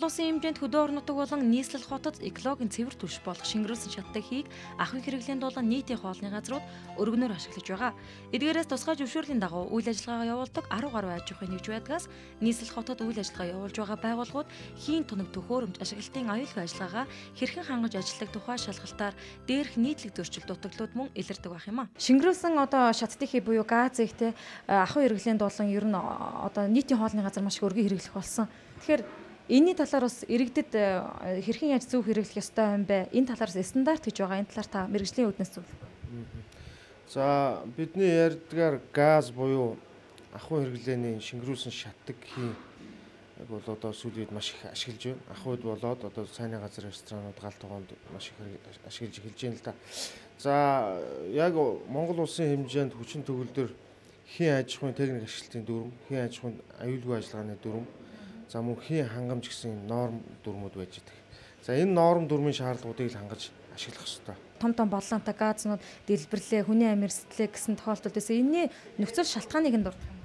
улсын хэмжээнд хөдөө орон нутаг болон нийслэл хотод экологийн цэвэр түлш болох шингэрүүлсэн шаттай хийг ахуй хэрэглээнд болон нийтийн хоолны газрууд өргөнөөр ашиглаж байгаа. Эдгээрээс тусгай зөвшөөрлийн дагуу үйл ажиллагаа явуулдаг 10 гаруй аж ахуйн нэгж байдгаас нийслэл хотод үйл ажиллагаа явуулж байгаа байгууллагууд хийн тунаг төхөөрөмж ашиглалтын аюулгүй ажиллагаагаа хэрхэн хангаж ажилладаг тухай шалгалтаар дээрх нийтлэг зөрчил дутагдлууд мөн илэрдэг байх юм а. Шингэрүүлсэн шаттай хий буюу газ ихтэй ахуй хэрэглээнд болон ер нь нийтийн хоолны газар маш их өргөн хэрэглэх болсон. Тэгэхээр энэний талаар бас иргэдэд хэрхэн яаж зөв хэрэглэх ёстой юм бэ? Энэ талаараас стандарт гэж байгаа. Энэ талаар та мэргэжлийн үүднээс зөвлөх. За бидний ярьдгаар газ буюу ахуй хэрэглээний шингэрүүлсэн шатдаг хий бол сүүлийн үед маш их ашиглаж байна. Ахуйд болоод цайны газар ресторанууд гал тогоонд маш их ашиглаж эхэлж байна л да. За яг Монгол улсын хэмжээнд хүчин төгөлдөр хийн аж ахуйн техник ашиглалтын дүрм, хийн аж ахуйн аюулгүй ажиллагааны дүрм, за мөн хийн хангамж гэсэн норм дүрмүүд байж байгаа. За энэ норм дүрмийн шаардлагуудыг л хангаж ашиглах ёстой. Том баллонтой газнууд дэлбэрлээ, хүний амь эрсдлээ гэсэн тохиолдолд энэний нөхцөл шалтгааныг нь дурдах юм.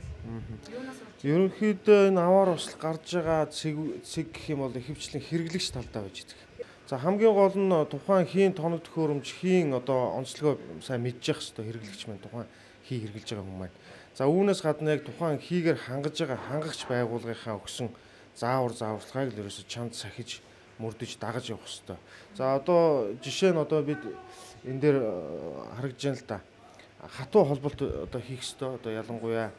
Ерөнхийдөө энэ аваар услах гарч байгаа цэг гэх юм бол ихэвчлэн хэрэглэгч талдаа байж байгаа. За хамгийн гол нь тухайн хийн тоног төхөөрөмж, хийн онцлогоо сайн мэдчих ёстой хэрэглэгч маань тухайн хий хэрэглэж байгаа хүмүүс маань. За үүнээс гадна яг тухайн хийгээр хангаж байгаа хангагч байгууллагынхаа өгсөн зааварлагыг л ерөөсө чанд сахиж мөрдөж дагаж явах ёстой. За жишээ нь бид энэ дээр харагдж байна л да. Хатуу холболт хийх ёстой. Ялангуяа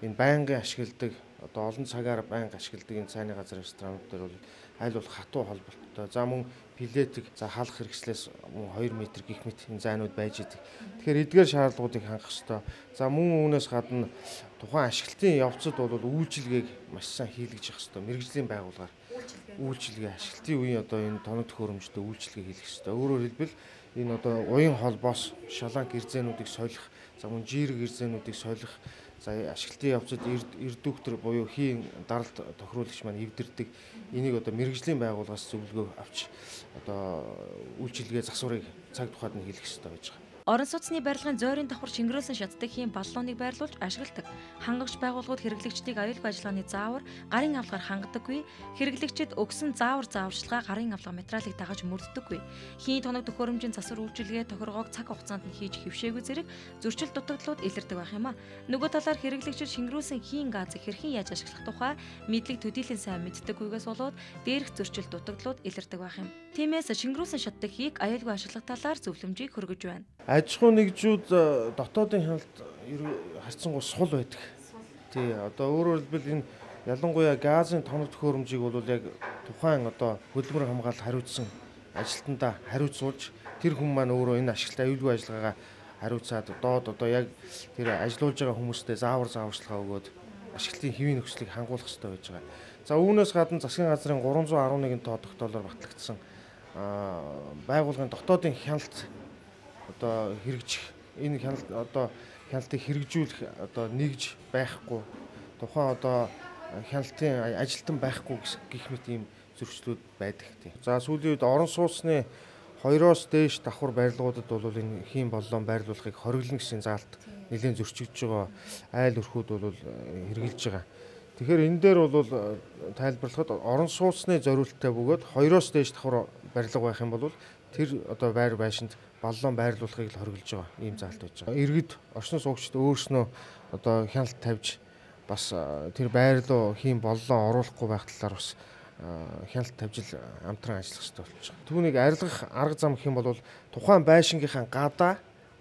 энэ байнгын ашигладаг олон цагаар байнга ашигладаг энэ цайны газар ресторанууд дээр бол аль болох хатуу холболттой. За мөн плетик хаалх хэрэгслээс мөн 2 м гих мэт энэ зайнууд байж идэг. Тэгэхээр эдгээр шаардлагуудыг хангах ёстой. За мөн үүнээс гадна тухайн ашиглалтын явцад бол үйлчилгээг маш сайн хийлгэж явах ёстой. Мэргэжлийн байгууллагаар үйлчилгээ ашиглалтын үеийн энэ тоног төхөөрөмжтэй үйлчилгээ хийлгэх ёстой. Өөрөөр хэлбэл энэ уян холбоос шаланг эрзээнүүдийг солих, за мөн жирэг эрзээнүүдийг солих, за ашиглалтын явцад эрдүгтэр буюу хийн даралт тохируулагч маань эвдэрдэг. Энийг мэргэжлийн байгууллагаас зөвлөгөө авч үйлчилгээ засварыг цаг тухайд нь хийлгэх ёстой байж байгаа. Орон сууцны барилгын зойрын давхар шингэрүүлсэн шатдаг хийн баллоныг байрлуулж ашигладаг. Хангагч байгууллагууд хэрэглэгчдийг аюулгүй ажиллагааны заавар гарын авлагаар хангадаггүй. Хэрэглэгчид өгсөн зааварчилгаа гарын авлага материалыг дагаж мөрддөггүй. Хийн тоног төхөөрөмжийн засвар үйлчилгээ тохиргоог цаг хугацаанд нь хийж хэвшээгүй зэрэг зөрчил дутагдлууд илэрдэг байх юм а. Нөгөө талаар хэрэглэгчид шингэрүүлсэн хийн газыг хэрхэн яаж ашиглах тухай мэдлэг төдийлөн сайн мэддэггүйгээс болоод дээрх зөрчил дутагдлууд илэрдэг байх юм. Тиймээс шингэрүүлсэн шатдаг хийг аюулгүй ашиглах талаар зөвлөмжийг хүргэж байна. Аж ахуйн нэгжүүд дотоодын хяналт харьцангуй сул байдаг. Тий, өөрөөр хэлбэл энэ ялангуяа газын тоног төхөөрөмжийг бол яг тухайн хөдөлмөр хамгаалалт хариуцсан ажилтнаа хариуцуулж тэр хүн маань өөрөө энэ ашиглалт аюулгүй ажиллагаагаа хариуцаад яг тэр ажиллаулж байгаа хүмүүстээ зааварчилгаа өгөөд ашиглалтын хэвийн нөхцөлийг хангуулах хэрэгтэй байж байгаа. За үүнээс гадна засгийн газрын 311 тоо тогтоолоор батлагдсан байгууллагын дотоодын хяналт хэрэгжих энэ хяналтыг хэрэгжүүлэх нэгж байхгүй тухайн хяналтын ажилтан байхгүй гэх мэт ийм зөрчлүүд байдаг тийм. За сүүлийн үед орон сууцны 2-оос дээш давхар барилгуудад бол энэ хийн боллон байрлуулахыг хориглоно гэсэн заалт нэлээд зөрчигдөж байгаа айл өрхүүд бол хэрэгжилж байгаа. Тэгэхээр энэ дээр бол тайлбарлахад орон сууцны зориулттай бөгөөд 2-оос дээш давхар барилга байх юм бол тэр байр байшинд баллон байрлуулахыг л хориглож байгаа ийм заалт байж байгаа. Иргэд орчин суугчид өөрснөө хяналт тавьж бас тэр байр руу хийн боллон оруулахгүй байх талаар бас хяналт тавьж амтран ажиллах хэрэгтэй болж байгаа. Түүнийг арилгах арга зам гэх юм бол тухайн байшингийнхаа гадаа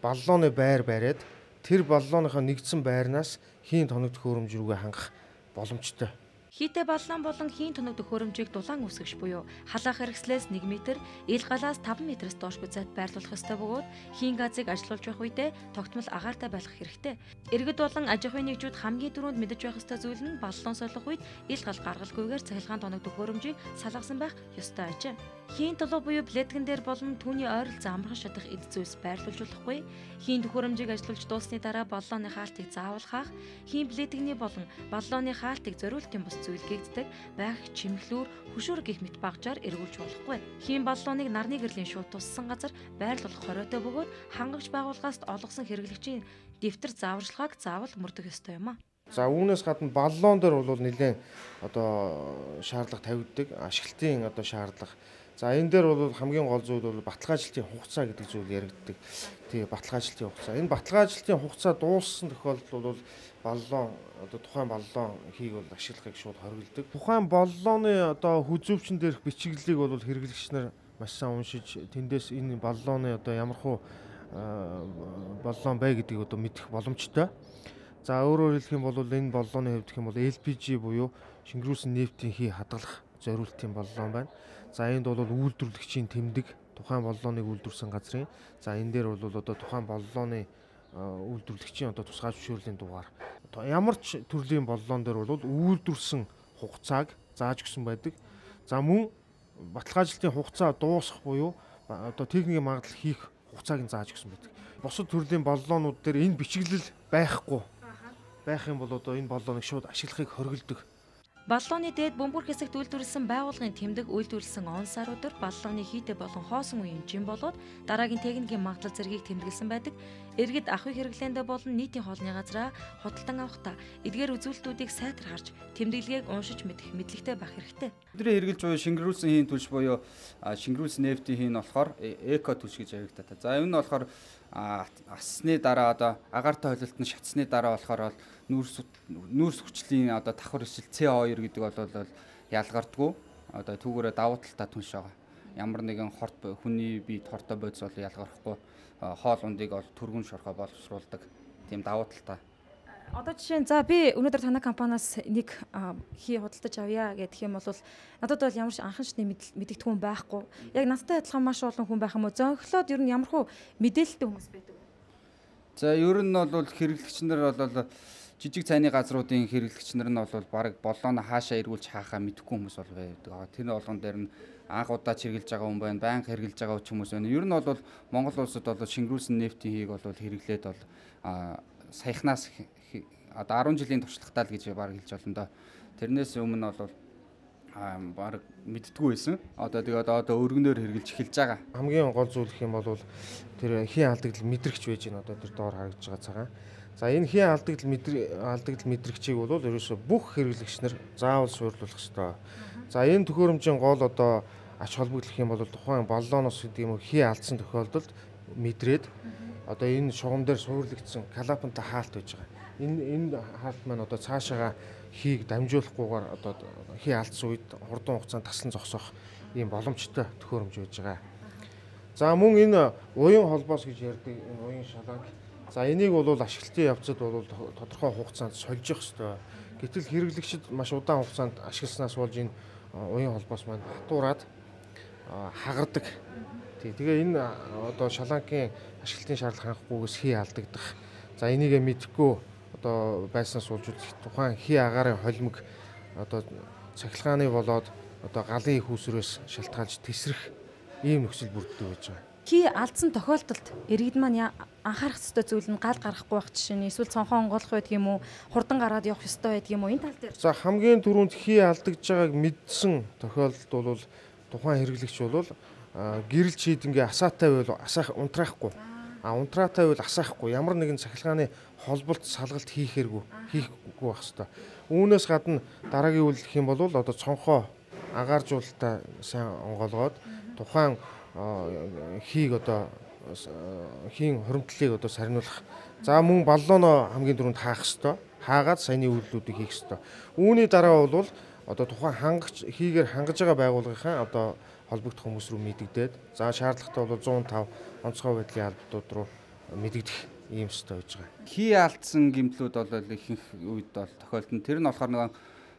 баллооны байр бариад тэр баллооныхоо нэгдсэн байрнаас хийн тоног төхөөрөмж рүүгээ хангах боломжтой. Хийтэй баллон болон хийн тоног төхөөрөмжийг дулаан үсгэгч буюу халаах хэрэгслээс 1 м, ил галаас 5 м-с доошгүй зайд байрлуулах ёстой бөгөөд хийн газыг ажилуулж байх үедээ тогтмол агаартай байх хэрэгтэй. Иргэд болон аж ахуйн нэгжүүд хамгийн түрүүнд мэдэж байх ёстой зүйл нь баллон солих үед ил гал гаргалгүйгээр цахилгаан тоног төхөөрөмжийг салгасан байх ёстой ажээ. Хийн толгой буюу плеткэн дээр болон түүний ойролцоо амархан шатах эд зүйлс байрлуулж болохгүй. Хийн төхөөрөмжийг ажилуулж дууссаны дараа баллооны хаалтыг заавал хаах, хийн плетикний болон баллооны хаалтыг зориултын бус зүйл гэгддэг байх чимэглүүр хөшүүр гэх мэт багжаар эргүүлж болохгүй. Хийн баллооныг нарны гэрлийн шууд туссан газар байрлуулах хориотой бөгөөд хангагч байгууллагаас олгосон хэрэглэгчийн дэвтэр зааварчилгааг заавал мөрдөх ёстой юм а. За үүнээс гадна баллон дээр бол нэлээд одоо шаардлага тавигддаг, ашиглалтын одоо шаардлага. За энэ дээр бол хамгийн гол зүйл бол баталгаажилтын хугацаа гэдэг зүйл яригддаг. Тий, баталгаажилтын хугацаа. Энэ баталгаажилтын хугацаа дууссан тохиолдолд бол баллон одоо тухайн баллон хийг бол ашиглахыг шууд хоригддаг. Тухайн баллоны одоо хүзүүвчин дээрх бичиглэлийг бол хэрэглэгч нар маш сайн уншиж тэндээс энэ баллоны одоо ямархуу баллон бай гэдгийг одоо мэдэх боломжтой. За өөрөөр хэлэх юм бол энэ баллоны хувьд гэх юм бол LPG буюу шингэрүүлсэн нефтийн хий хадгалах зориултын баллон байна. За энд бол үйлдвэрлэгчийн тэмдэг тухайн баллоныг үйлдвэрсэн газрын. За энэ дээр бол одоо тухайн баллоны үйлдвэрлэгчийн одоо тусгай зөвшөөрлийн дугаар. Ямар ч төрлийн баллон дээр бол үйлдвэрсэн хугацааг зааж өгсөн байдаг. За мөн баталгаажилтын хугацаа дуусах буюу одоо техникийн магадлал хийх хугацааг зааж өгсөн байдаг. Бусад төрлийн баллонууд дээр энэ бичиглэл байхгүй. Байх юм бол одоо энэ баллоныг шууд ашиглахыг хоригддог. Баллоны дээд бөмбөр хэсэгт үйлдвэрлэсэн байгууллагын тэмдэг үйлдвэрлэсэн он саруудаар баллоны хийтэй болон хоосон үеийн жим болоод дараагийн техникийн магадлал зэргийг тэмдэглэсэн байдаг. Иргэд ахуй хэрэглээндээ болон нийтийн хоолны газраа худалдан авахдаа эдгээр үзүүлэлтүүдийг сайтар харж тэмдэглэгийг уншиж мэдэх мэдлэгтэй байх хэрэгтэй. Бидний хэрэгжилж буй шингэрүүлсэн хийн түлш буюу шингэрүүлсэн нефтийн хийн болохоор эко түлш гэж яригддаг. За энэ нь болохоор ассны дараа одоо агаартай холилтон шатсны дараа болохоор нүүрс хүчлийн одоо давхар ишил CO2 гэдэг бол ялгардгүй. Одоо түүгээрээ давуу талтай түнш байгаа. Ямар нэгэн хорт хүний бие хортой бодис бол ялгархгүй. Хоол ундыг бол түргэн шорхоо боловсруулдаг. Тийм давуу талтай. Одоо жишээ нь за би өнөөдөр танай компаниас нэг хий худалдаж авъя гэх юм бол надад бол ямар ч анхаарчны мэдэгдэх хүн байхгүй. Яг надтай адилхан маш олон хүн байх юм уу? Зөнхлөөд ер нь ямархуу мэдээлэлтэй хүмүүс байдаг вэ? За ер нь бол хэрэглэгч нар бол жижиг цайны газруудын хэрэглэгч нар нь бол баг боллооно хаашаа эргүүлж хаахаа мэдэхгүй хүмүүс бол байдаг. Тэр болгон дээр нь анх удаа чиргэлж байгаа хүн байна, байнга хэрэглэж байгаа хүмүүс байна. Ер нь бол Монгол улсад бол шингэрүүлсэн нефтийн хийг бол хэрэглээд бол саяхнаас одоо 10 жилийн туршлагатай л гэж баг хэлж болно доо. Тэрнээс өмнө бол баг мэддэггүй байсан. Одоо тэгээд одоо өргөнөөр хэрэгжилж эхэлж байгаа. Хамгийн гол зүйл гэх юм бол тэр хийн алдагдал мэдрэгч байж гин одоо тэр доор харагдж байгаа цагаан. За энэ хийн алдагдал мэдрэгчийг бол ерөөсө бүх хэрэглэгч нар заавал суйрлуулах ёстой. За энэ төхөөрөмжийн гол одоо ач холбогдол гэх юм бол тухайн баллоноос гэдэг юм уу хийн алдсан тохиолдолд мэдрээд одоо энэ шугам дээр суурлагдсан калапантай хаалт байж байгаа. Энэ хаалт маань одоо цаашаага хийг дамжуулахгүйгээр одоо хий алдсан үед хурдан хугацаанд таслан зогсоох ийм боломжтой төхөөрөмж байж байгаа. За мөн энэ уян холбоос гэж ярьдаг энэ уян шаланг. За энийг бол ашиглалтын явцад бол тодорхой хугацаанд сольж явах ёстой. Гэтэл хэрэглэгчид маш удаан хугацаанд ашигласнаас болж энэ уян холбоос маань хатуураад хагардаг. Тэгээ энэ одоо шалангийн ашиглалтын шаардлага хангахгүйгээс хий алдагдах. За энийгээ мэдхгүй одоо байснаас болж тухайн хий агаарын холимог одоо цахилгааны болоод одоо галын хүүсрээс шалтгаалж тесрэх ийм нөхцөл бүрддэг байж байгаа. Хий алдсан тохиолдолд иргэд маань анхаарах ёстой зүйл нь гал гарахгүй байх жишээ нь эсвэл цонхоо онгойлох байдаг юм уу, хурдан гараад явах ёстой байдаг юм уу энэ тал дээр. За хамгийн түрүүнд хий алдагдж байгааг мэдсэн тохиолдолд бол тухайн хэрэглэгч бол гэрэл шийдэнгээ асаатай байвал асаах унтраахгүй. Унтраатай байвал асаахгүй. Ямар нэгэн цахилгааны холболт салгалт хийхгүй байх ёстой. Үүнээс гадна дараагийн үйл гэх юм бол одоо цонхоо агааржуулалтаа сайн онгоолгоод тухайн хийг одоо хийн хуримтлалыг одоо сарниулах. За мөн баллоно хамгийн түрүүнд хаах ёстой. Хаагаад саяны үйлдэлүүдийг хийх ёстой. Үүний дараа бол одоо тухайн хийгээр хангаж байгаа байгууллагынхаа одоо холбогдох хүмүүс рүү мэдэгдээд за шаардлагатай бол 105 онцгой байдлын албадууд руу мэдэгдэх ийм ёстой байж байгаа. Хий алдсан гэмтлүүд бол ихэнх үед бол тохиолдно. Тэр нь болохоор нэг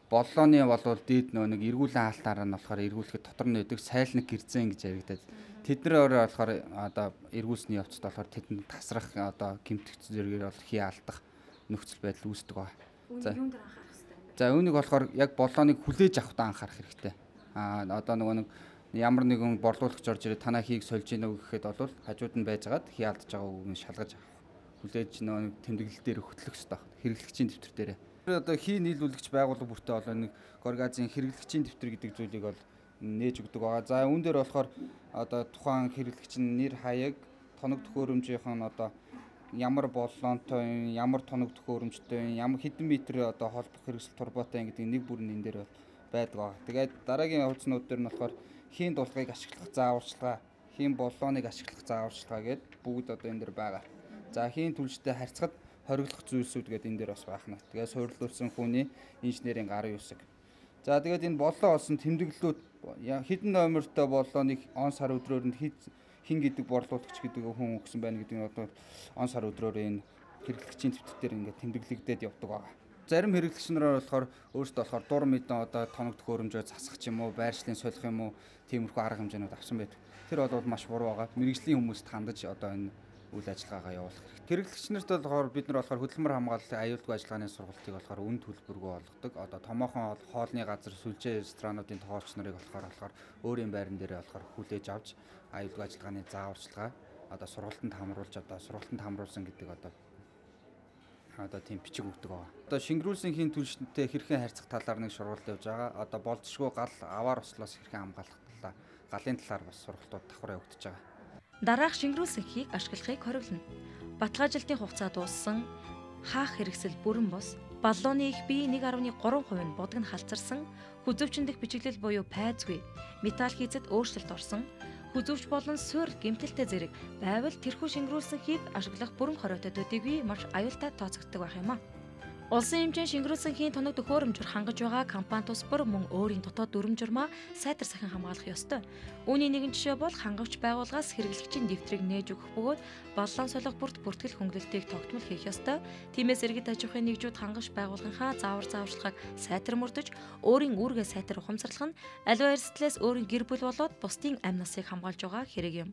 боллооны болвол дээд нэг эргүүлэн хаалтаараа нь болохоор эргүүлэхэд дотор нь өгдөг сайлнаг гэрзэн гэж яригдаад. Тэдний өөрөө болохоор одоо эргүүлсний явцад болохоор тэдэнд тасрах одоо гэмтэгч зэрэгээр бол хий алдах нөхцөл байдал үүсдэг ба. За юунд дээр анхаарах хэрэгтэй? За үүнийг болохоор яг боллооныг хүлээж авахдаа анхаарах хэрэгтэй. Одоо нэг ямар нэгэн борлуулагч орж ирээд танаа хийг сольж гинэ гэхэд бол хажууд нь байжгаад хий алдж байгаа үгийг шалгаж авах. Хүлээж нэг тэмдэглэл дээр хөтлөх хэрэгтэй. Хэрэглэгчийн дэвтэр дээрээ. Одоо хий нийлүүлэгч байгууллага бүртээ бол нэг Горгазын хэрэглэгчийн дэвтэр гэдэг зүйлийг бол нээж өгдөг байгаа. За үүн дээр болохоор одоо тухайн хэрэглэгч нь нэр хаяг, тоног төхөөрөмжийнх нь одоо ямар боллонтой, ямар тоног төхөөрөмжтэй, ямар хэдэн метр одоо холбох хэрэгсэл турбатай гэдэг нэг бүр энэ дээр байдаг аа. Тэгээд дараагийн хуудснууд дээр нь болохоор хийн дулгыг ашиглах зааварчилгаа, хийн боллоныг ашиглах зааварчилгаа гэдэг бүгд одоо энэ дээр байгаа. За хийн түлштэй харьцахад хориглох зүйлсүүд гэдэг энэ дээр бас байна. Тэгээд суйрлуулсан хүний инженерийн гарын үсэг. За тэгээд энэ боллоо олсон тэмдэглэлүүд хэдэн номертой боллоныг он сар өдрөөр нь хин гэдэг борлуулагч гэдэг хүн өгсөн байна гэдэг нь одоо он сар өдрөөр энэ хэрэглэгчийн төвтөр ингээд тэмдэглэгдээд явдаг байгаа. Зарим хэрэглэгч нар болохоор өөрсдөө болохоор дур мэдэн одоо тоног төхөөрөмжөө засах ч юм уу, байршлын солих юм уу, тиймэрхүү арга хэмжээнүүд авсан байдаг. Тэр бол маш буруу байгаа. Мэргэжлийн хүмүүст хандаж одоо энэ үйл ажиллагаагаа явуулах хэрэгтэй. Хэрэглэгч нарт болохоор бид нар болохоор хөдөлмөр хамгааллын аюулгүй ажиллагааны сургалтыг болохоор үн төлбөргүй болгодог. Одоо томоохон хоолны газар, сүлжээ ресторануудын тоолч нарыг болохоор өөрийн байран дээрээ болохоор хүлээж авч аюулгүй ажиллагааны зааварчилгаа одоо сургалтанд хамруулсан гэдэг одоо тийм бичиг өгдөг байгаа. Одоо шингэрүүлсэн хийн түлшинтэй хэрхэн харьцах талаар нэг сургалт явж байгаа. Одоо болцшгүй гал аваар ослоос хэрхэн хамгаалах талаар, галын талаар бас сургалтууд давхар явагдаж байгаа. Дараах шингэрүүлсэн хийг ашиглахыг хориглоно. Баталгаажилтын хугацаа дууссан хаах хэрэгсэл бүрэн бос, баллооны их бие 1.3% нь будаг нь халцарсан, хүзөвчин дэх бичиглэл буюу пайзгүй, металл хийцэд өөрчлөлт орсон, хүзөвч болон суурь гэмтэлтэй зэрэг байвал тэрхүү шингэрүүлсэн хийг ашиглах бүрэн хориотой төдийгүй маш аюултай тооцогддог байх юм а. Улсын хэмжээнд шингэрүүлсэн хийн тоног төхөөрөмжөөр хангаж байгаа компани тус бүр мөн өөрийн дотоод дүрм журмаа сайтар сахин хамгаалах ёстой. Үүний нэгэн жишээ бол хангавч байгууллагаас хэрэглэгчийн дэвтрийг нээж өгөх бөгөөд баллон солих бүртгэл хөнгөлөлтийг тогтмол хийх ёстой. Тиймээс иргэд аж ахуйн нэгжүүд хангавч байгууллагынхаа зааварчилгааг сайтар мөрдөж, өөрийн үүргээ сайтар ухамсарлах нь аливаа эрсдлээс өөрийн гэр бүл болоод бусдын амь насыг хамгаалж байгаа хэрэг юм.